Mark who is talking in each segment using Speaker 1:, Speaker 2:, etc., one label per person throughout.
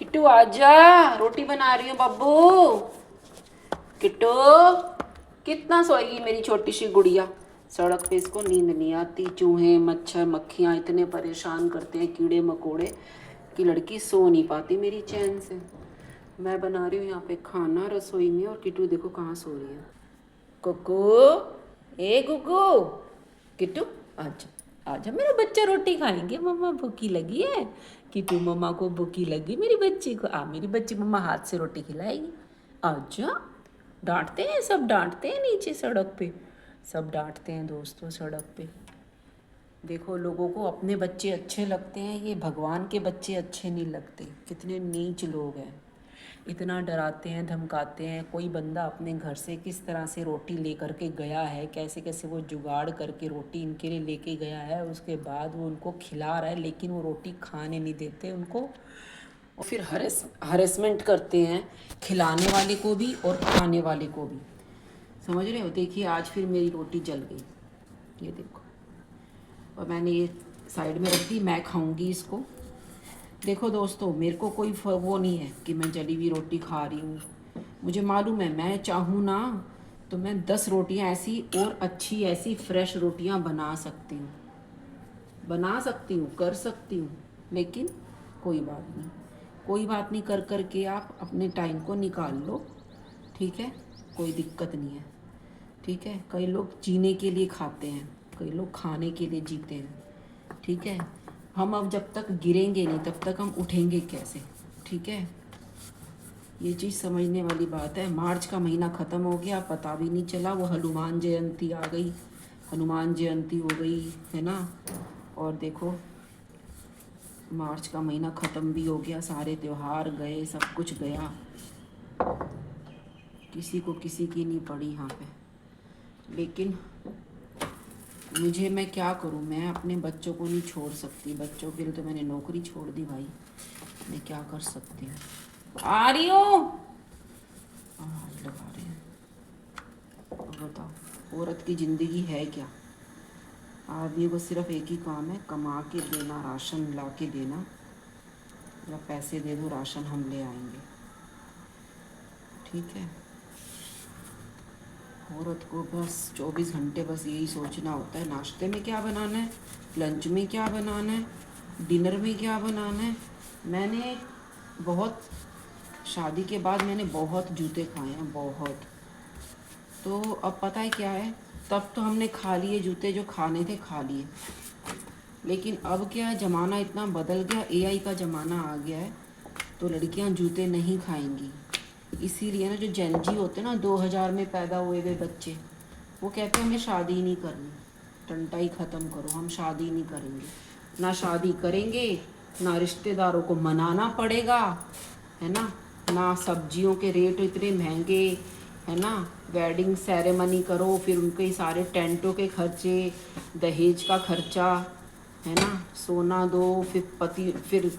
Speaker 1: किट्टू आजा, रोटी बना रही हूँ बब्बू। किट्टू, कितना सोएगी मेरी छोटी सी गुड़िया। सड़क पे इसको नींद नहीं आती, चूहे मच्छर मक्खियाँ इतने परेशान करते हैं, कीड़े मकोड़े, कि लड़की सो नहीं पाती मेरी चैन से। मैं बना रही हूँ यहाँ पे खाना रसोई में, और किट्टू देखो कहाँ सो रही है। कुकू, ए कुकू, किट्टू आजा, आजा मेरा बच्चा, रोटी खाएंगे, मम्मा भूखी लगी है। किट्टू, मम्मा को भूखी लगी मेरी बच्ची को, आ मेरी बच्ची मम्मा हाथ से रोटी खिलाएगी। आजा। डांटते हैं, सब डांटते हैं नीचे सड़क पे, सब डांटते हैं दोस्तों सड़क पे। देखो, लोगों को अपने बच्चे अच्छे लगते हैं, ये भगवान के बच्चे अच्छे नहीं लगते। कितने नीच लोग हैं, इतना डराते हैं, धमकाते हैं। कोई बंदा अपने घर से किस तरह से रोटी लेकर के गया है, कैसे कैसे वो जुगाड़ करके रोटी इनके लिए लेके गया है, उसके बाद वो उनको खिला रहा है, लेकिन वो रोटी खाने नहीं देते उनको। और फिर हरेसमेंट करते हैं, खिलाने वाले को भी और खाने वाले को भी। समझ रहे हो? देखिए आज फिर मेरी रोटी जल गई, ये देखो। और मैंने ये साइड में रख दी, मैं खाऊंगी इसको। देखो दोस्तों, मेरे को कोई वो नहीं है कि मैं जली हुई रोटी खा रही हूँ। मुझे मालूम है, मैं चाहूँ ना तो मैं 10 रोटियाँ ऐसी और अच्छी ऐसी फ्रेश रोटियाँ बना सकती हूँ, बना सकती हूँ, कर सकती हूँ। लेकिन कोई बात नहीं, कोई बात नहीं, कर कर के आप अपने टाइम को निकाल लो, ठीक है? कोई दिक्कत नहीं है, ठीक है? कई लोग जीने के लिए खाते हैं, कई लोग खाने के लिए जीते हैं, ठीक है? हम अब जब तक गिरेंगे नहीं तब तक हम उठेंगे कैसे, ठीक है? ये चीज़ समझने वाली बात है। मार्च का महीना ख़त्म हो गया, पता भी नहीं चला। वो हनुमान जयंती आ गई, हनुमान जयंती हो गई, है ना? और देखो, मार्च का महीना ख़त्म भी हो गया, सारे त्यौहार गए, सब कुछ गया, किसी को किसी की नहीं पड़ी यहाँ पे। लेकिन मैं क्या करूँ, मैं अपने बच्चों को नहीं छोड़ सकती। बच्चों के लिए तो मैंने नौकरी छोड़ दी भाई, मैं क्या कर सकती हूँ। आ रही हूँ, लगा रहे हैं। बताओ, औरत की ज़िंदगी है क्या? आदमी को सिर्फ एक ही काम है, कमा के देना, राशन ला के देना, या पैसे दे दो, राशन हम ले आएंगे, ठीक है? औरत को बस 24 घंटे बस यही सोचना होता है, नाश्ते में क्या बनाना है, लंच में क्या बनाना है, डिनर में क्या बनाना है। मैंने बहुत, शादी के बाद मैंने बहुत जूते खाए हैं, बहुत। तो अब पता है क्या है, तब तो हमने खा लिए जूते, जो खाने थे खा लिए। लेकिन अब क्या है, ज़माना इतना बदल गया, एआई का ज़माना आ गया है, तो लड़कियां जूते नहीं खाएंगी। इसीलिए ना, जो जेनजी होते हैं ना, 2000 में पैदा हुए हुए बच्चे, वो कहते हैं हमें शादी ही नहीं करनी। टंटा ही ख़त्म करो, हम शादी नहीं करेंगे। ना शादी करेंगे, ना रिश्तेदारों को मनाना पड़ेगा, है ना सब्जियों के रेट इतने महंगे, है ना? वेडिंग सेरेमनी करो, फिर उनके सारे टेंटों के खर्चे, दहेज का खर्चा, है ना? सोना दो, फिर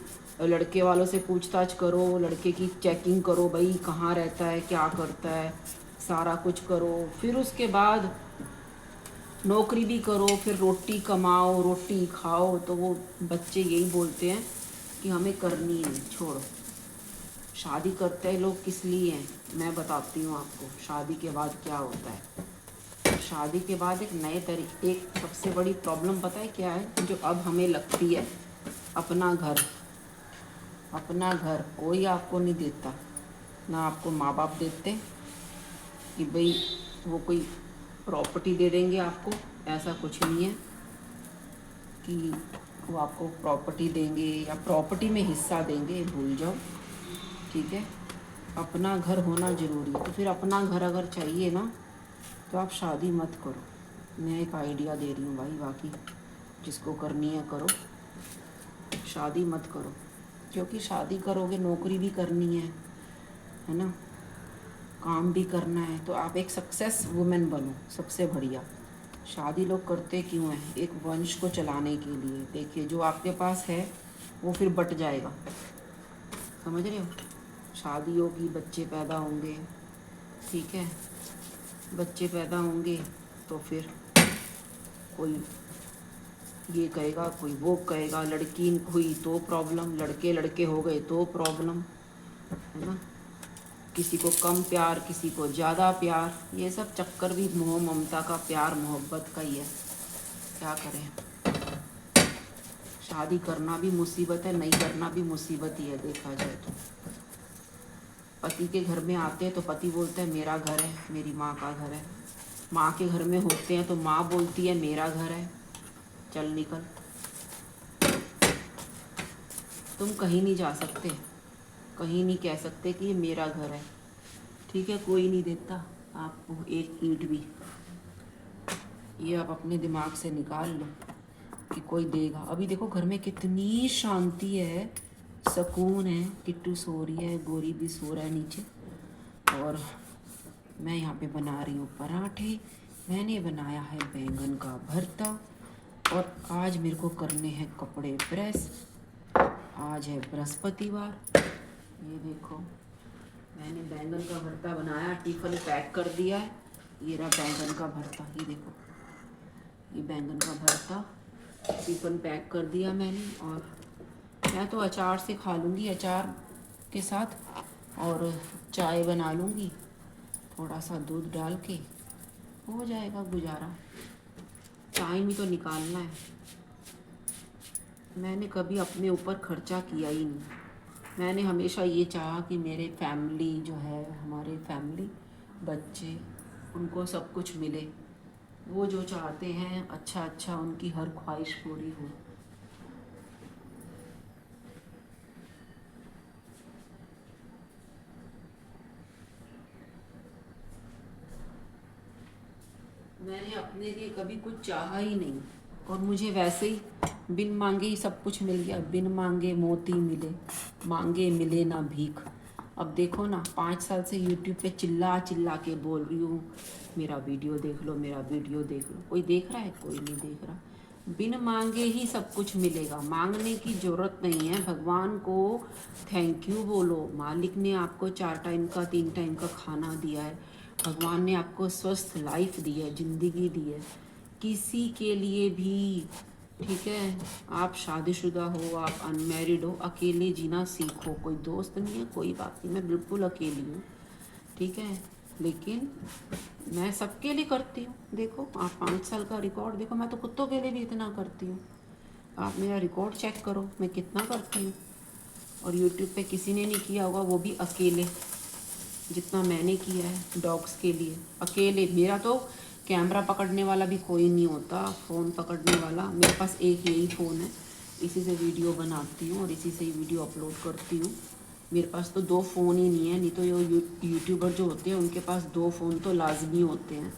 Speaker 1: लड़के वालों से पूछताछ करो, लड़के की चेकिंग करो, भाई कहाँ रहता है, क्या करता है, सारा कुछ करो। फिर उसके बाद नौकरी भी करो, फिर रोटी कमाओ, रोटी खाओ। तो वो बच्चे यही बोलते हैं कि हमें करनी है, छोड़ो। शादी करते हैं लोग किस लिए हैं, मैं बताती हूँ आपको शादी के बाद क्या होता है। शादी के बाद एक सबसे बड़ी प्रॉब्लम पता है क्या है, जो अब हमें लगती है, अपना घर। अपना घर कोई आपको नहीं देता, ना आपको माँ बाप देते कि भाई वो कोई प्रॉपर्टी दे देंगे आपको। ऐसा कुछ नहीं है कि वो आपको प्रॉपर्टी देंगे या प्रॉपर्टी में हिस्सा देंगे, भूल जाओ, ठीक है? अपना घर होना ज़रूरी है। तो फिर अपना घर अगर चाहिए ना, तो आप शादी मत करो। मैं एक आइडिया दे रही हूँ भाई, बाकी जिसको करनी है करो, शादी मत करो। क्योंकि शादी करोगे, नौकरी भी करनी है ना? काम भी करना है, तो आप एक सक्सेस वुमेन बनो, सबसे बढ़िया। शादी लोग करते क्यों हैं? एक वंश को चलाने के लिए। देखिए, जो आपके पास है वो फिर बट जाएगा, समझ रहे हो? शादी होगी, बच्चे पैदा होंगे, ठीक है? बच्चे पैदा होंगे तो फिर कोई ये कहेगा, कोई वो कहेगा। लड़की हुई तो प्रॉब्लम, लड़के हो गए तो प्रॉब्लम, है ना। किसी को कम प्यार, किसी को ज़्यादा प्यार, ये सब चक्कर भी मोह ममता का, प्यार मोहब्बत का ही है। क्या करें, शादी करना भी मुसीबत है, नहीं करना भी मुसीबत ही है देखा जाए तो। पति के घर में आते हैं तो पति बोलता है मेरा घर है, मेरी माँ का घर है। माँ के घर में होते हैं तो माँ बोलती है मेरा घर है, चल निकल, तुम कहीं नहीं जा सकते, कहीं नहीं कह सकते कि ये मेरा घर है। ठीक है, कोई नहीं देता आपको एक ईंट भी, ये आप अपने दिमाग से निकाल लो कि कोई देगा। अभी देखो घर में कितनी शांति है, सुकून है। किट्टू सो रही है, गोरी भी सो रहा है नीचे, और मैं यहाँ पे बना रही हूँ पराठे। मैंने बनाया है बैंगन का भरता, और आज मेरे को करने हैं कपड़े प्रेस। आज है बृहस्पतिवार। ये देखो मैंने बैंगन का भरता बनाया, टिफ़िन पैक कर दिया है। ये रहा बैंगन का भरता, ये देखो, ये बैंगन का भरता टिफ़िन पैक कर दिया मैंने। और मैं तो अचार से खा लूँगी, अचार के साथ, और चाय बना लूँगी, थोड़ा सा दूध डाल के हो जाएगा गुजारा। टाइम ही तो निकालना है। मैंने कभी अपने ऊपर खर्चा किया ही नहीं। मैंने हमेशा ये चाहा कि मेरे फैमिली जो है, हमारे फैमिली, बच्चे, उनको सब कुछ मिले। वो जो चाहते हैं अच्छा अच्छा, उनकी हर ख्वाहिश पूरी हो। मैंने अपने लिए कभी कुछ चाहा ही नहीं, और मुझे वैसे ही बिन मांगे ही सब कुछ मिल गया। बिन मांगे मोती मिले, मांगे मिले ना भीख। अब देखो ना, 5 साल से यूट्यूब पे चिल्ला चिल्ला के बोल रही हूँ मेरा वीडियो देख लो, मेरा वीडियो देख लो। कोई देख रहा है? कोई नहीं देख रहा। बिन मांगे ही सब कुछ मिलेगा, मांगने की ज़रूरत नहीं है। भगवान को थैंक यू बोलो। मालिक ने आपको 4 टाइम का, 3 टाइम का खाना दिया है। भगवान ने आपको स्वस्थ लाइफ दी है, ज़िंदगी दी है। किसी के लिए भी, ठीक है, आप शादीशुदा हो, आप अनमैरिड हो, अकेले जीना सीखो। कोई दोस्त नहीं है, कोई बात नहीं, मैं बिल्कुल अकेली हूँ, ठीक है, लेकिन मैं सबके लिए करती हूँ। देखो आप 5 साल का रिकॉर्ड देखो, मैं तो कुत्तों के लिए भी इतना करती हूँ। आप मेरा रिकॉर्ड चेक करो, मैं कितना करती हूँ। और यूट्यूब पे किसी ने नहीं किया होगा, वो भी अकेले, जितना मैंने किया है डॉग्स के लिए अकेले। मेरा तो कैमरा पकड़ने वाला भी कोई नहीं होता, फ़ोन पकड़ने वाला। मेरे पास एक यही फ़ोन है, इसी से वीडियो बनाती हूँ और इसी से ही वीडियो अपलोड करती हूँ। मेरे पास तो 2 फ़ोन ही नहीं है, नहीं तो ये यूट्यूबर जो होते हैं उनके पास 2 फ़ोन तो लाजमी होते हैं।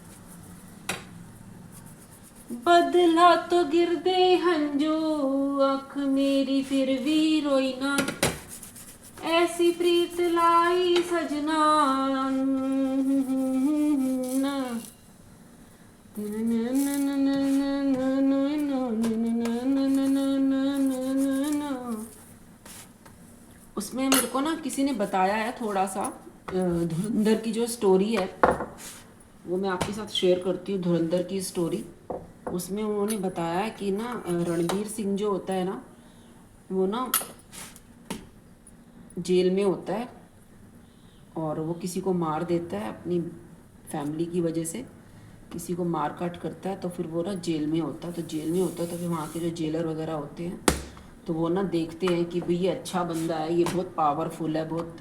Speaker 1: बदला तो गिरदे हंजू, आँख मेरी फिर भी रोई ना, ऐसी प्रीत लाई सजना। उसमें मेरे को ना किसी ने बताया है थोड़ा सा, धुरंधर की जो स्टोरी है वो मैं आपके साथ शेयर करती हूँ। धुरंधर की स्टोरी, उसमें उन्होंने बताया कि ना रणवीर सिंह जो होता है ना, वो ना जेल में होता है और वो किसी को मार देता है अपनी फैमिली की वजह से, किसी को मार काट करता है। तो फिर वो ना जेल में होता है, तो जेल में होता है तो फिर वहाँ के जो जेलर वगैरह होते हैं तो वो ना देखते हैं कि भाई ये अच्छा बंदा है, ये बहुत पावरफुल है, बहुत,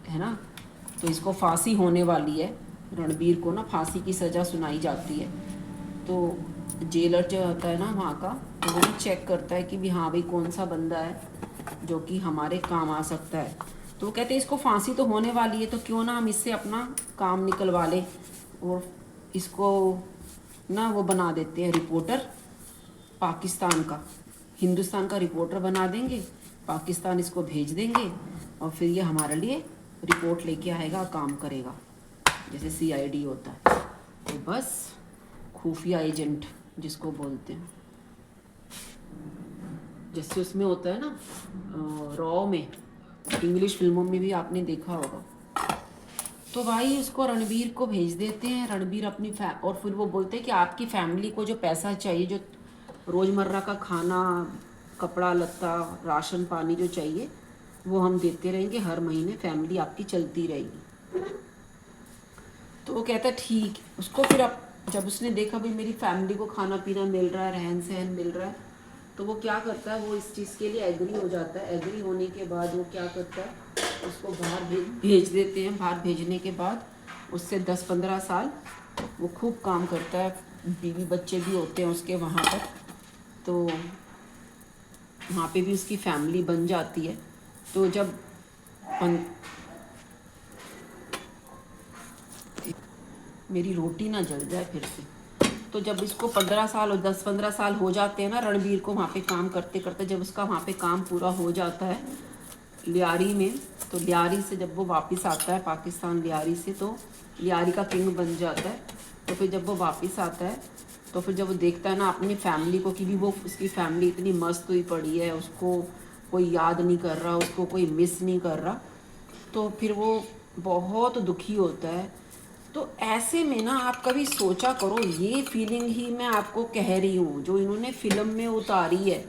Speaker 1: है ना, तो इसको फांसी होने वाली है। रणबीर को ना फांसी की सज़ा सुनाई जाती है। तो जेलर जो होता है ना वहाँ का, तो वो ना चेक करता है कि भी हाँ भाई कौन सा बंदा है जो कि हमारे काम आ सकता है। तो वो कहते हैं इसको फांसी तो होने वाली है, तो क्यों ना हम इससे अपना काम निकलवा लें, और इसको ना वो बना देते हैं रिपोर्टर पाकिस्तान का। हिंदुस्तान का रिपोर्टर बना देंगे, पाकिस्तान इसको भेज देंगे, और फिर ये हमारे लिए रिपोर्ट लेके आएगा, काम करेगा, जैसे सीआईडी होता है। तो बस खुफिया एजेंट जिसको बोलते हैं, जैसे उसमें होता है ना रॉ में, इंग्लिश फिल्मों में भी आपने देखा होगा। तो भाई उसको रणबीर को भेज देते हैं। रणबीर अपनी और फिर वो बोलते हैं कि आपकी फैमिली को जो पैसा चाहिए, जो रोज़मर्रा का खाना, कपड़ा लत्ता, राशन पानी जो चाहिए, वो हम देते रहेंगे, हर महीने फैमिली आपकी चलती रहेगी। तो वो कहता है ठीक। उसको फिर अब जब उसने देखा भाई मेरी फैमिली को खाना पीना मिल रहा है, रहन सहन मिल रहा है, तो वो क्या करता है, वो इस चीज़ के लिए एग्री हो जाता है। एग्री होने के बाद वो क्या करता है, उसको बाहर भेज देते हैं। बाहर भेजने के बाद उससे 10-15 साल वो खूब काम करता है, बीवी बच्चे भी होते हैं उसके वहाँ पर, तो वहाँ पे भी उसकी फैमिली बन जाती है। तो जब मेरी रोटी ना जल जाए फिर से। तो जब इसको 15 साल और 10-15 साल हो जाते हैं ना रणबीर को वहाँ पे काम करते करते, जब उसका वहाँ पे काम पूरा हो जाता है लियारी में, तो लियारी से जब वो वापस आता है पाकिस्तान लियारी से, तो लियारी का किंग बन जाता है। तो फिर जब वो वापस आता है तो फिर जब वो देखता है ना अपनी फैमिली को कि भी वो उसकी फैमिली इतनी मस्त हुई पड़ी है, उसको कोई याद नहीं कर रहा, उसको कोई मिस नहीं कर रहा, तो फिर वो बहुत दुखी होता है। तो ऐसे में ना आप कभी सोचा करो, ये फीलिंग ही मैं आपको कह रही हूँ जो इन्होंने फिल्म में उतारी है।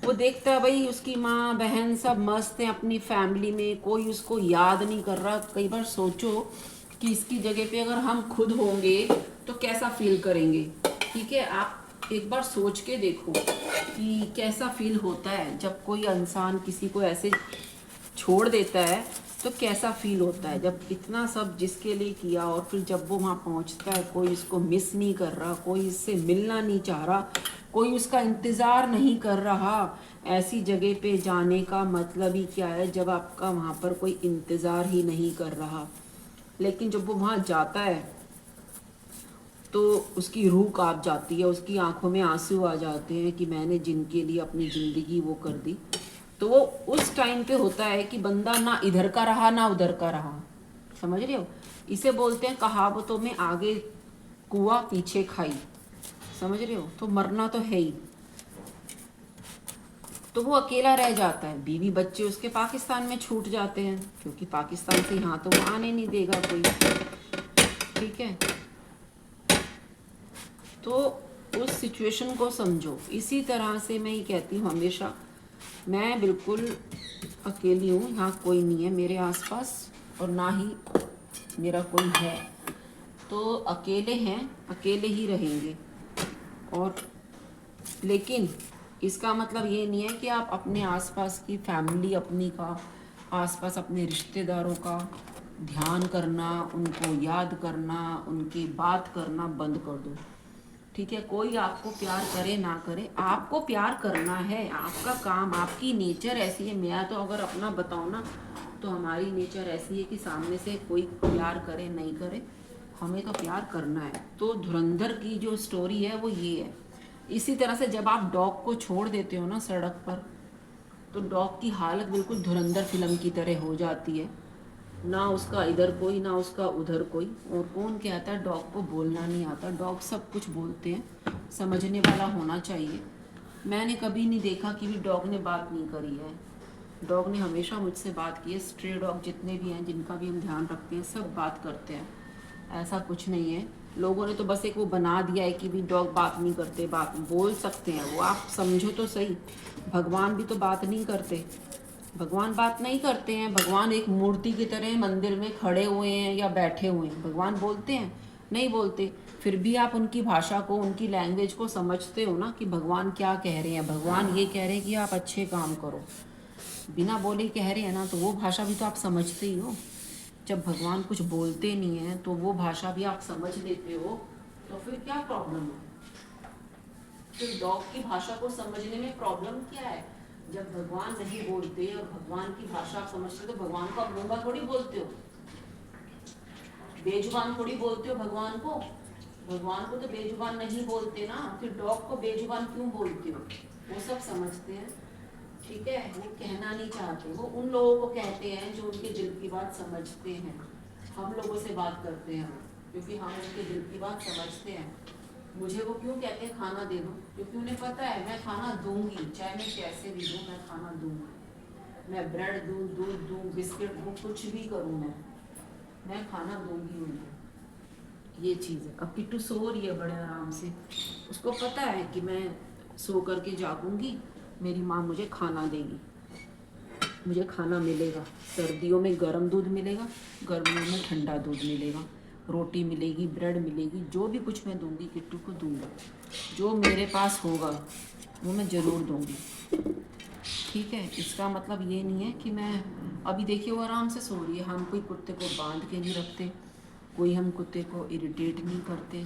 Speaker 1: वो देखता है भाई उसकी माँ बहन सब मस्त हैं अपनी फैमिली में, कोई उसको याद नहीं कर रहा। कई बार सोचो कि इसकी जगह पे अगर हम खुद होंगे तो कैसा फील करेंगे। ठीक है, आप एक बार सोच के देखो कि कैसा फील होता है जब कोई इंसान किसी को ऐसे छोड़ देता है, तो कैसा फील होता है जब इतना सब जिसके लिए किया और फिर जब वो वहाँ पहुँचता है कोई इसको मिस नहीं कर रहा, कोई इससे मिलना नहीं चाह रहा, कोई उसका इंतज़ार नहीं कर रहा। ऐसी जगह पे जाने का मतलब ही क्या है जब आपका वहाँ पर कोई इंतज़ार ही नहीं कर रहा। लेकिन जब वो वहाँ जाता है तो उसकी रूह कांप जाती है, उसकी आंखों में आंसू आ जाते हैं कि मैंने जिनके लिए अपनी ज़िंदगी वो कर दी। तो वो उस टाइम पे होता है कि बंदा ना इधर का रहा ना उधर का रहा। समझ रहे हो, इसे बोलते हैं कहावतों में आगे कुआं पीछे खाई। समझ रहे हो, तो मरना तो है ही। तो वो अकेला रह जाता है, बीवी बच्चे उसके पाकिस्तान में छूट जाते हैं क्योंकि पाकिस्तान से यहाँ तो वो आने नहीं देगा कोई। ठीक है, तो उस सिचुएशन को समझो। इसी तरह से मैं ये कहती हूँ हमेशा, मैं बिल्कुल अकेली हूँ, यहाँ कोई नहीं है मेरे आसपास और ना ही मेरा कोई है। तो अकेले हैं, अकेले ही रहेंगे। और लेकिन इसका मतलब ये नहीं है कि आप अपने आसपास की फैमिली अपनी का, आसपास अपने रिश्तेदारों का ध्यान करना, उनको याद करना, उनकी बात करना बंद कर दो। ठीक है, कोई आपको प्यार करे ना करे, आपको प्यार करना है, आपका काम, आपकी नेचर ऐसी है। मैं तो अगर अपना बताऊँ ना तो हमारी नेचर ऐसी है कि सामने से कोई प्यार करे नहीं करे, हमें तो प्यार करना है। तो धुरंधर की जो स्टोरी है वो ये है। इसी तरह से जब आप डॉग को छोड़ देते हो ना सड़क पर, तो डॉग की हालत बिल्कुल धुरंधर फिल्म की तरह हो जाती है। ना उसका इधर कोई ना उसका उधर कोई। और कौन कहता है डॉग को बोलना नहीं आता, डॉग सब कुछ बोलते हैं, समझने वाला होना चाहिए। मैंने कभी नहीं देखा कि भी डॉग ने बात नहीं करी है। डॉग ने हमेशा मुझसे बात की है। स्ट्रे डॉग जितने भी हैं जिनका भी हम ध्यान रखते हैं सब बात करते हैं, ऐसा कुछ नहीं है। लोगों ने तो बस एक वो बना दिया है कि भी डॉग बात नहीं करते, बात बोल सकते हैं वो, आप समझो तो सही। भगवान भी तो बात नहीं करते, भगवान बात नहीं करते हैं। भगवान एक मूर्ति की तरह मंदिर में खड़े हुए हैं या बैठे हुए हैं, भगवान बोलते हैं? नहीं बोलते। फिर भी आप उनकी भाषा को, उनकी लैंग्वेज को समझते हो ना कि भगवान क्या कह रहे हैं। भगवान ये कह रहे हैं कि आप अच्छे काम करो, बिना बोले कह रहे हैं ना, तो वो भाषा भी तो आप समझते ही हो। जब भगवान कुछ बोलते नहीं हैं तो वो भाषा भी आप समझ लेते हो, तो फिर क्या प्रॉब्लम है? फिर डॉग की भाषा को समझने में प्रॉब्लम क्या है? जब भगवान नहीं बोलते और भगवान की भाषा आप समझते हो तो भगवान को आप गूंगा थोड़ी बोलते हो, बेजुबान थोड़ी बोलते हो भगवान को। भगवान को तो बेजुबान नहीं बोलते ना, फिर डॉग को बेजुबान क्यों बोलते हो? वो सब समझते हैं। ठीक है, वो कहना नहीं चाहते, वो उन लोगों को कहते हैं जो उनके दिल की बात समझते हैं। हम लोगों से बात करते हैं क्योंकि हम उनके दिल की बात समझते हैं। मुझे वो क्यों कहते हैं खाना दे दो? क्योंकि उन्हें पता है मैं खाना दूंगी, चाहे मैं कैसे भी दूँ मैं खाना दूंगी। मैं ब्रेड दूँ, दूध दूँ, बिस्किट दूँ, कुछ भी करूँ मैं खाना दूंगी उन्हें। ये चीज़ है। अब किट्टू सो रही है बड़े आराम से, उसको पता है कि मैं सो करके जागूंगी, मेरी माँ मुझे खाना देगी। मुझे खाना मिलेगा। सर्दियों में गर्म दूध मिलेगा, गर्मियों में ठंडा दूध मिलेगा, रोटी मिलेगी, ब्रेड मिलेगी, जो भी कुछ मैं दूंगी किट्टू को दूंगी। जो मेरे पास होगा वो मैं ज़रूर दूंगी, ठीक है। इसका मतलब ये नहीं है कि मैं, अभी देखिए वो आराम से सो रही है, हम कोई कुत्ते को बांध के नहीं रखते, कोई हम कुत्ते को इरिटेट नहीं करते,